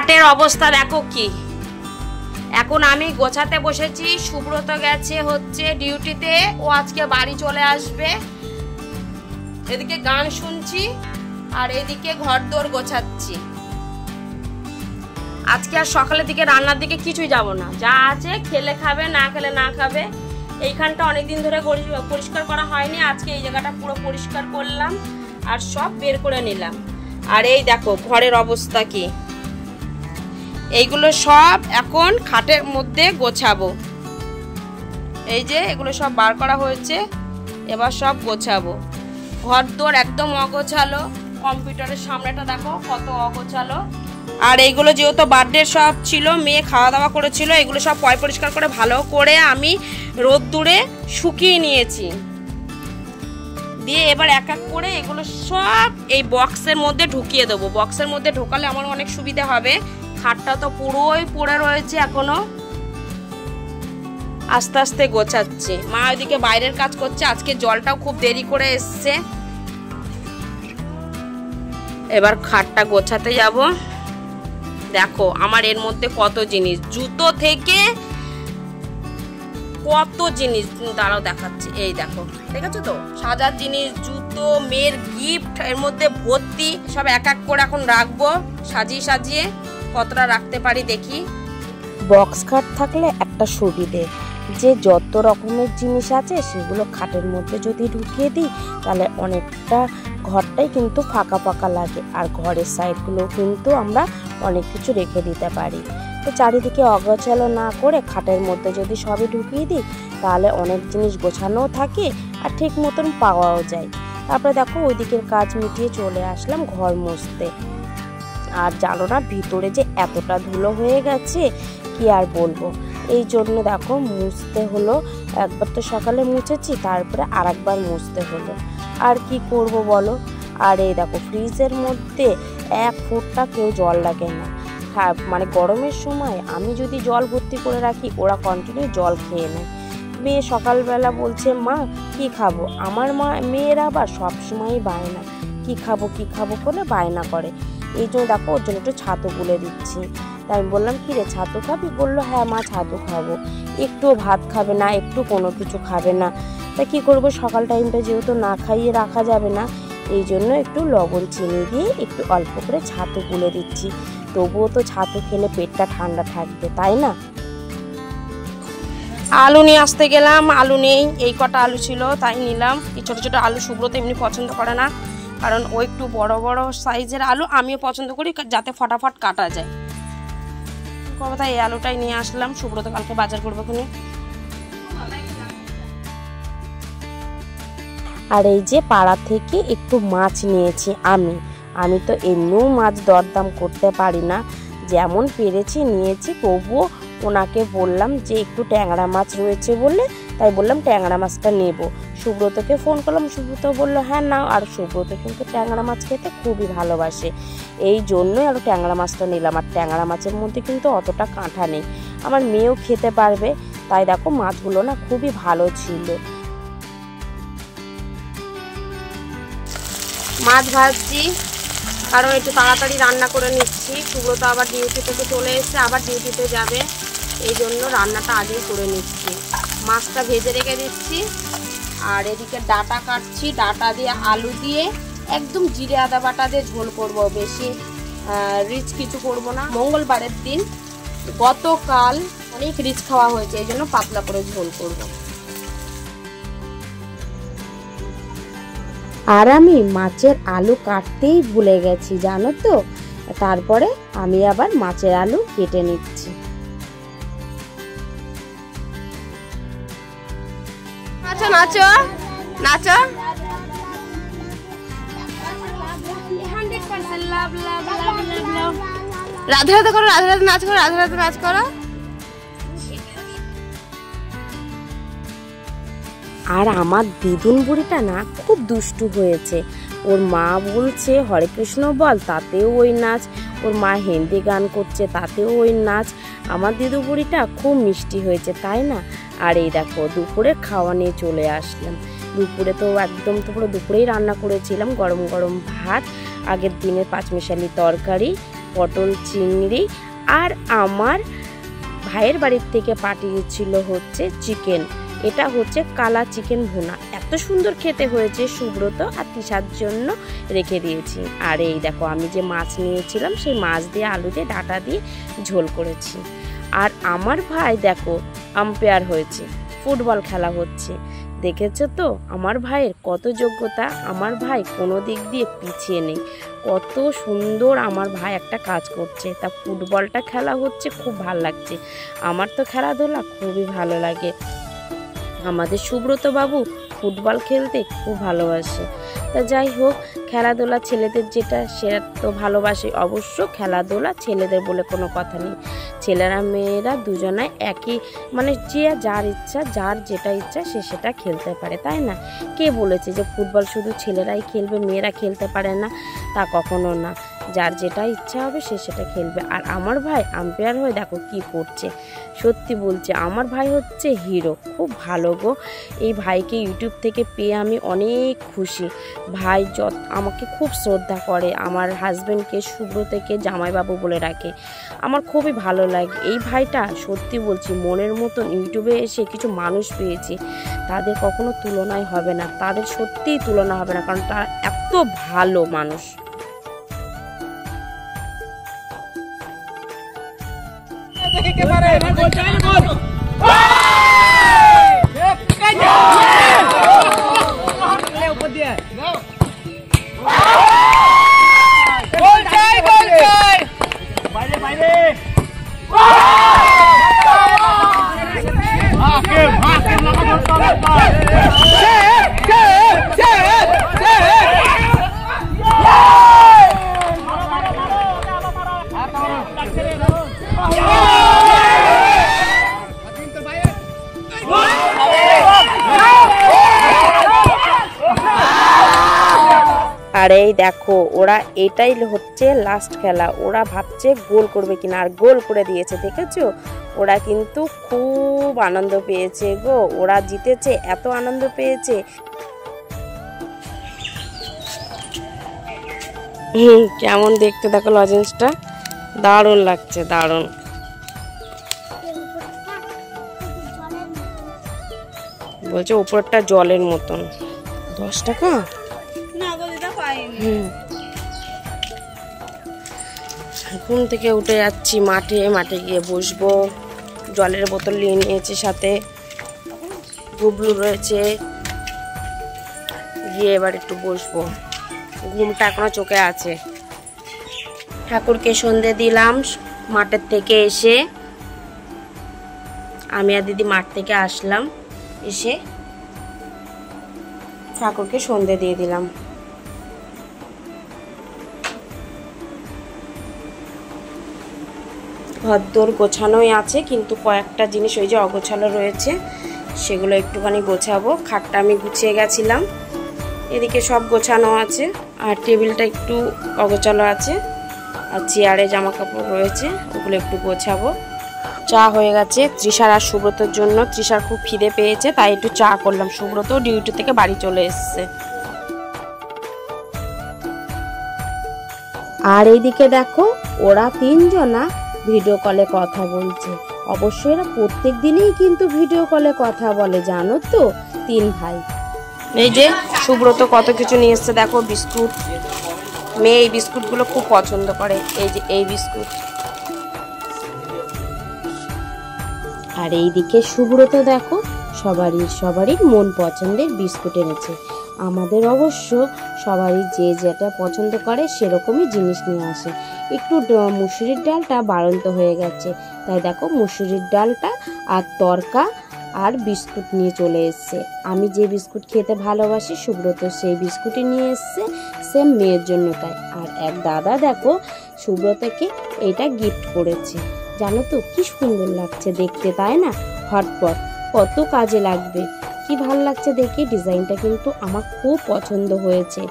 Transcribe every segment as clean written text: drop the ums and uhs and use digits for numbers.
খাটের অবস্থা দেখো কি। এখন আমি গোছাতে বসেছি, সুব্রত গেছে হচ্ছে ডিউটিতে, ও আজকে বাড়ি চলে আসবে। এদিকে গান শুনছি আর এদিকে ঘরদোর গোছাচ্ছি। আজকে আর সকালের দিকে রান্নার দিকে কিছুই যাব না, যা আছে খেলে খাবে, না খেলে না খাবে। এইখানটা অনেকদিন ধরে পরিষ্কার করা হয়নি, আজকে এই জায়গাটা পুরো পরিষ্কার করলাম আর সব বের করে নিলাম। আর এই দেখো ঘরের অবস্থা কি, এইগুলো সব এখন খাটের মধ্যে গোছাবো। এই যে এগুলো সব বার করা হয়েছে, এবার সব গোছাবো। ঘরদোর একদম অগোছালো, কম্পিউটারের সামনেটা দেখো কত অগোছালো। আর এইগুলো যেহেতু বার্থডে সব ছিল, মেয়ে খাওয়া দাওয়া করেছিল, এগুলো সব পরিষ্কার করে ভালো করে আমি রোদ্দুরে শুকিয়ে নিয়েছি। দিয়ে এবার এক এক করে এগুলো সব এই বক্সের মধ্যে ঢুকিয়ে দেবো। বক্সের মধ্যে ঢোকালে আমার অনেক সুবিধা হবে। খাটটা তো পুরোই পড়ে রয়েছে এখনো, আস্তে আস্তে গোছাচ্ছি। মা ওইদিকে বাইরের কাজ করছে, আজকে জলটাও খুব দেরি করে এসছে। এবার খাটটা গোছাতে যাব। দেখো আমার এর মধ্যে কত জিনিস, জুতো থেকে কত জিনিস, দাঁড়াও দেখাচ্ছি। এই দেখো, দেখেছো তো সাজার জিনিস, জুতো, মেয়ের গিফট এর মধ্যে ভর্তি। সব এক এক করে এখন রাখবো, সাজিয়ে সাজিয়ে কতটা রাখতে পারি দেখি। বক্স খাট থাকলে একটা সুবিধে, যে যত রকমের জিনিস আছে সেগুলো খাটের মধ্যে যদি ঢুকিয়ে দিই তাহলে অনেকটা ঘরটাই কিন্তু ফাঁকা ফাঁকা লাগে, আর ঘরের সাইডগুলো কিন্তু আমরা অনেক কিছু রেখে দিতে পারি। তো চারিদিকে অগোছালো না করে খাটের মধ্যে যদি সবই ঢুকিয়ে দিই তাহলে অনেক জিনিস গোছানোও থাকে আর ঠিক মতন পাওয়াও যায়। তারপরে দেখো ওই দিকের কাজ মিটিয়ে চলে আসলাম ঘর মুছতে। আর জানো না ভিতরে যে এতটা ধুলো হয়ে গেছে কি আর বলবো। এই জন্য দেখো মুছতে হলো, একবার তো সকালে মুছেছি, তারপরে আর একবার মুছতে হলো। আর কি করব বলো। আর এই দেখো ফ্রিজের মধ্যে 1 ফুটটা কেউ জল লাগে না। হ্যাঁ মানে গরমের সময় আমি যদি জল ভর্তি করে রাখি, ওরা কন্টিনিউ জল খেয়ে নেয়। মেয়ে সকালবেলা বলছে মা কি খাবো, আমার মেয়েরা আবার সবসময়ই বায়না কি খাবো করে বায়না করে। এই জন্য দেখো ওর জন্য একটু ছাতু গুলে দিচ্ছি। তাই আমি বললাম কি রে ছাতু খাবি, বললো হ্যাঁ মা ছাতু খাবো। একটু ভাত খাবে না, একটু কোনো কিছু খাবে না। তা কি করবো, সকাল টাইমটা যেহেতু না খাইয়ে রাখা যাবে না, এই জন্য একটু লবণ চিনি দিয়ে একটু অল্প করে ছাতু গুলে দিচ্ছি। তবুও তো ছাতু খেলে পেটটা ঠান্ডা থাকবে, তাই না। আলু নিয়ে আসতে গেলাম, আলু নেই, এই কটা আলু ছিল তাই নিলাম। এই ছোটো ছোটো আলু সুব্রত এমনি পছন্দ করে না, কারণ ও একটু বড় বড় সাইজের আলু আমিও পছন্দ করি, যাতে ফটাফট কাটা যায়। কথা এই আলুটাই নিয়ে আসলাম, সুব্রত কালকে বাজার করবো খুনি। আর এই যে পাড়া থেকে একটু মাছ নিয়েছি আমি তো এমনিও মাছ দরদাম করতে পারি না, যেমন পেরেছি নিয়েছি। তবুও ওনাকে বললাম যে একটু ট্যাংরা মাছ রয়েছে বললে, তাই বললাম ট্যাংরা মাছটা নেব। সুব্রতকে ফোন করলাম, সুব্রত বললো হ্যাঁ নাও। আর সুব্রত কিন্তু ট্যাংরা মাছ খেতে খুবই ভালোবাসে, এই জন্যই আরও ট্যাংরা মাছটা নিলাম। আর ট্যাংরা মাছের মধ্যে কিন্তু অতটা কাঁটা নেই, আমার মেয়েও খেতে পারবে। তাই দেখো মাছগুলো না খুবই ভালো ছিল। মাছ ভাজছি কারণ একটু তাড়াতাড়ি রান্না করে নিচ্ছি। সুব্রত আবার ডিউটি থেকে চলে এসে আবার ডিউটিতে যাবে, এই জন্য রান্নাটা আগেই করে নিচ্ছি। মাছটা ভেজে রেখে দিচ্ছি। আর এদিকে ডাঁটা কাটছি, ডাঁটা দিয়ে আলু দিয়ে একদম জিরে আদা বাটা দিয়ে ঝোল করব, বেশি রিচ কিছু করব না। মঙ্গলবারের দিন, গতকাল অনেক রিচ খাওয়া হয়েছে, এই জন্য পাতলা করে ঝোল করব। আর আমি মাছের আলু কাটতেই ভুলে গেছি জানো তো, তারপরে আমি আবার মাছের আলু কেটে নিচ্ছি। নাচো নাচো নাচো, রাধে রাধে করো, রাধে রাধে নাচ করো, রাধে রাধে নাচ করো। আর আমার দিদুন বুড়িটা না খুব দুষ্টু হয়েছে। ওর মা বলছে হরে কৃষ্ণ বল, তাতেও ওই নাচ। ওর মা হিন্দি গান করছে, তাতেও ওই নাচ। আমার দিদু বুড়িটা খুব মিষ্টি হয়েছে, তাই না। আর এই দেখো দুপুরে খাওয়া নিয়ে চলে আসলাম। দুপুরে তো একদম পুরো দুপুরেই রান্না করেছিলাম, গরম গরম ভাত, আগের দিনের পাঁচমিশালি তরকারি, পটল চিংড়ি, আর আমার ভাইয়ের বাড়ির থেকে পাঠিয়েছিল হচ্ছে চিকেন। এটা হচ্ছে কালা চিকেন ভুনা। এত সুন্দর খেতে হয়েছে, সুব্রত আর তৃষার জন্য রেখে দিয়েছি। আর এই দেখো আমি যে মাছ নিয়েছিলাম সেই মাছ দিয়ে আলু দিয়ে ডাঁটা দিয়ে ঝোল করেছি। আর আমার ভাই দেখো আম্পায়ার হয়েছে, ফুটবল খেলা হচ্ছে, দেখেছো তো আমার ভাইয়ের কত যোগ্যতা। আমার ভাই কোনো দিক দিয়ে পিছিয়ে নেই, কত সুন্দর আমার ভাই একটা কাজ করছে। তা ফুটবলটা খেলা হচ্ছে, খুব ভালো লাগছে। আমার তো খেলাধুলা খুবই ভালো লাগে। আমাদের সুব্রত বাবু ফুটবল খেলতে খুব ভালোবাসে। তা যাই হোক, খেলাধুলা ছেলেদের যেটা সেটা তো ভালোবাসে অবশ্য। খেলাধুলা ছেলেদের বলে কোনো কথা নেই, ছেলেরা মেয়েরা দুজনায় একই, মানে যে যার ইচ্ছা, যার যেটা ইচ্ছা সে সেটা খেলতে পারে, তাই না? কে বলেছে যে ফুটবল শুধু ছেলেরাই খেলবে, মেয়েরা খেলতে পারে না? তা কখনো না, যার যেটা ইচ্ছা হবে সে সেটা খেলবে। আর আমার ভাই আম্পায়ার হয়ে দেখো কি করছে, সত্যি বলছে আমার ভাই হচ্ছে হিরো, খুব ভালো গো। এই ভাইকে ইউটিউব থেকে পেয়ে আমি অনেক খুশি। ভাই আমাকে খুব শ্রদ্ধা করে, আমার হাজব্যান্ডকে সুব্রতকে জামাইবাবু বলে রাখে, আমার খুবই ভালো লাগে। এই ভাইটা সত্যি বলছি মনের মতন ইউটিউবে এসে কিছু মানুষ পেয়েছি, তাদের কখনো তুলনায় হবে না, তাদের সত্যিই তুলনা হবে না, কারণ তারা এত ভালো মানুষ। আর এই দেখো ওরা এটাই হচ্ছে লাস্ট খেলা, ওরা ভাবছে গোল করবে কিনা, আর গোল করে দিয়েছে, দেখেছো? ওরা কিন্তু খুব আনন্দ পেয়েছে গো, ওরা জিতেছে, এত আনন্দ পেয়েছে। কেমন দেখতে দেখো লজেন্সটা, দারুণ লাগছে, দারুণ। বলছে উপরটা জলের মতন। 10 টাকা? ঘুম থেকে উঠে যাচ্ছি মাঠে, মাঠে গিয়ে বসবো। জলের বোতল নিয়ে নিয়েছি, সাথে গুবলু রয়েছে, গিয়ে এবার একটু বসবো। ঘুমটা এখনো চোখে আছে। ঠাকুরকে সন্ধে দিলাম মাঠের থেকে এসে। আমি আর দিদি মাঠ থেকে আসলাম, এসে ঠাকুরকে সন্ধে দিয়ে দিলাম। ঘরদোর গোছানোই আছে, কিন্তু কয়েকটা জিনিস ওই যে অগোছালো রয়েছে, সেগুলো একটুখানি গোছাবো। খাটটা আমি গুছিয়ে গেছিলাম, এদিকে সব গোছানো আছে, আর টেবিলটা একটু অগোছালো আছে, আর চেয়ারে জামা কাপড় রয়েছে, ওগুলো একটু গোছাবো। চা হয়ে গেছে তৃষার আর সুব্রতর জন্য। তৃষার খুব খিদে পেয়েছে, তাই একটু চা করলাম। সুব্রত ডিউটি থেকে বাড়ি চলে এসছে। আর এইদিকে দেখো ওরা তিনজনা ভিডিও কলে কথা বলছে। অবশ্যই এরা প্রত্যেক দিনই কিন্তু ভিডিও কলে কথা বলে, জানো তো, 3 ভাই। এই যে সুব্রত কত কিছু নিয়ে এসছে দেখো, বিস্কুট। মেয়ে এই বিস্কুটগুলো খুব পছন্দ করে, এই যে এই বিস্কুট। আর এইদিকে সুব্রত দেখো সবারই মন পছন্দের বিস্কুট এনেছে। আমাদের অবশ্য সবারই যে যেটা পছন্দ করে সেরকমই জিনিস নিয়ে আসে। একটু মুসুরির ডালটা বাড়ন্ত হয়ে গেছে, তাই দেখো মুসুরির ডালটা আর তরকা আর বিস্কুট নিয়ে চলে এসছে। আমি যে বিস্কুট খেতে ভালোবাসি, সুব্রত সেই বিস্কুটই নিয়ে এসছে, সেম মেয়ের জন্য তাই। আর এক দাদা দেখো সুব্রতকে এটা গিফট করেছে, জানো তো কি সুন্দর লাগছে দেখতে, তাই না? হটপট কত কাজে লাগবে, কি ভালো লাগছে দেখি। ডিজাইনটা কিন্তু আমার খুব পছন্দ হয়েছে,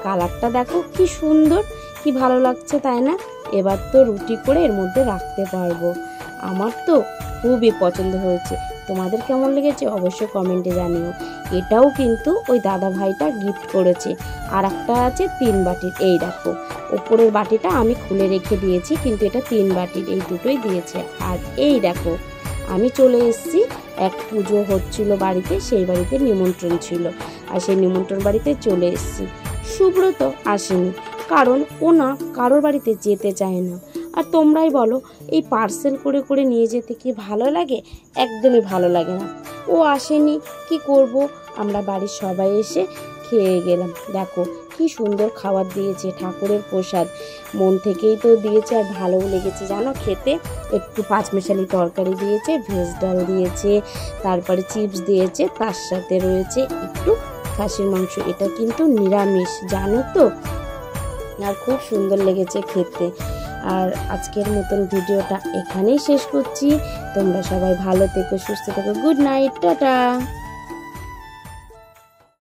কালারটা দেখো কি সুন্দর, কি ভালো লাগছে, তাই না? এবার তো রুটি করে এর মধ্যে রাখতে পারবো। আমার তো খুবই পছন্দ হয়েছে, তোমাদের কেমন লেগেছে অবশ্যই কমেন্টে জানিও। এটাও কিন্তু ওই দাদা ভাইটা গিফট করেছে। আর একটা আছে 3 বাটির, এই দেখো উপরের বাটিটা আমি খুলে রেখে দিয়েছি, কিন্তু এটা 3 বাটির, এই দুটোই দিয়েছে। আর এই দেখো আমি চলে এসেছি, এক পুজো হচ্ছিল বাড়িতে, সেই বাড়িতে নিমন্ত্রণ ছিল, আর সেই নিমন্ত্রণ বাড়িতে চলে এসেছি। সুব্রত আসেনি, কারণ ও না কারোর বাড়িতে যেতে চায় না। আর তোমরাই বলো, এই পার্সেল করে করে নিয়ে যেতে কি ভালো লাগে? একদমই ভালো লাগে না। ও আসেনি, কি করব, আমরা বাড়ির সবাই এসে খেয়ে গেলাম। দেখো কি সুন্দর খাবার দিয়েছে, ঠাকুরের প্রসাদ, মন থেকেই তো দিয়েছে, আর ভালোও লেগেছে জানো খেতে। একটু পাঁচমেশালি তরকারি দিয়েছে, ভেজ ডাল দিয়েছে, তারপরে চিপস দিয়েছে, তার সাথে রয়েছে একটু খাসির মাংস। এটা কিন্তু নিরামিষ জানো তো, আর খুব সুন্দর লেগেছে খেতে। আর আজকের মতন ভিডিওটা এখানেই শেষ করছি। তোমরা সবাই ভালো থেকো, সুস্থ থেকো। Good night, tata.